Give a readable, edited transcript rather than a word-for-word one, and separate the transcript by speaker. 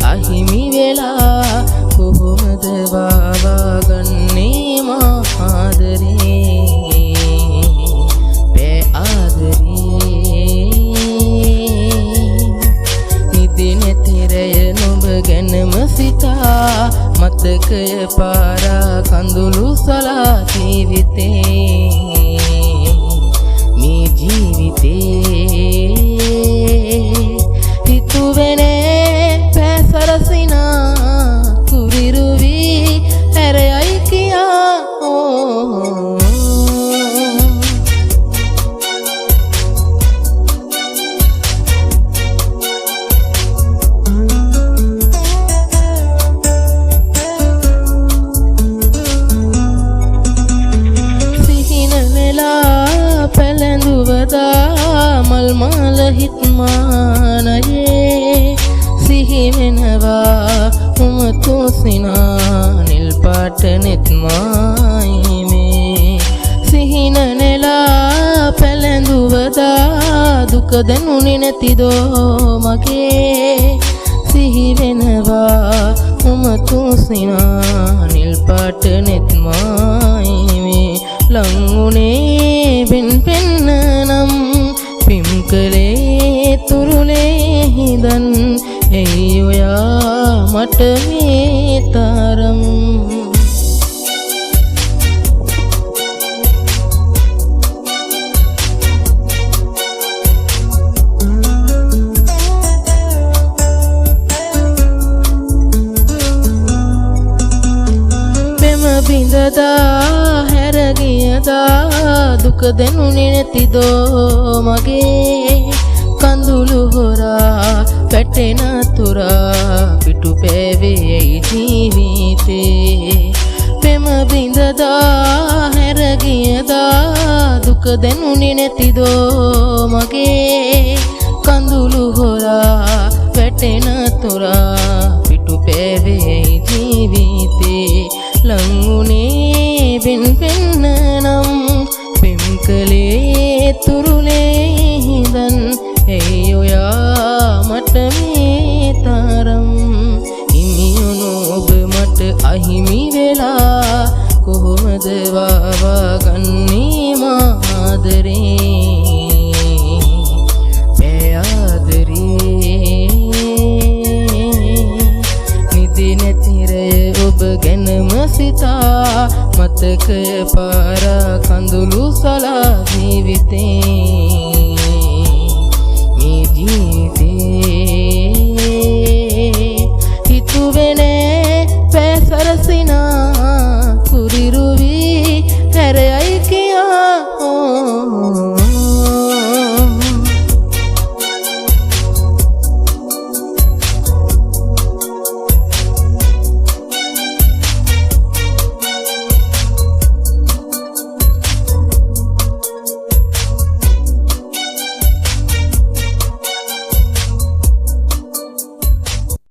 Speaker 1: අහිමි වෙලා කොහොමද වාවාගන්නේ මා ආදරේ පෑ ආදරේ නිදි නැති රැය නුඹ ගැනම සිතා මතකය පාරා කඳුළු සලා ජීවිතේ මේ ජීවිතේ හිතුවෙනේ පැසරසිනා කුරිරුවි හැරයයි කියා මල් මාල හිත්මානයේ සිහි වෙනවා උමතු සිනා නිල් පාට නෙත්මයි මේ සිහින නෙලා පැලඳුවදා දුක දැනුනේ නැතිදෝ මගේ සිහි වෙනවා උමතු සිනා නිල් පාට නෙත්මයි මේ ලංගුනේ වෙන් පෙන්නනම් පිම්කලේ තුරුලේ හිදන් එයි ඔයා මට මේ තරම් පෙම බිඳදා හැරගියදා දුක දැනුනේ නැතිදෝ මගේ කඳුළු හොරා පැටෙන තුරා පිටු පෑවේයි ජීවිතේ පෙම බිඳදා හැරගියදා දුක දැනුනේ නැතිදෝ මගේ කඳුළු හොරා පැටෙන තුරා පිටු පෑවේයි ජීවිතේ ලංගුනේ වෙන් පෙන්නනම් පිම්කලේ තුරුලේ හිදන් එයි ඔයා මට මේ තරම් හිමියුණු ඔබ මට අහිමි වෙලා කොහොමද වාවාගන්නේ මා ආදරේ පෑ ආදරේ නිදි නැති රැය ඔබ ගැනම සිතා මතකය පාරා කඳුළු සලා ජීවිතේ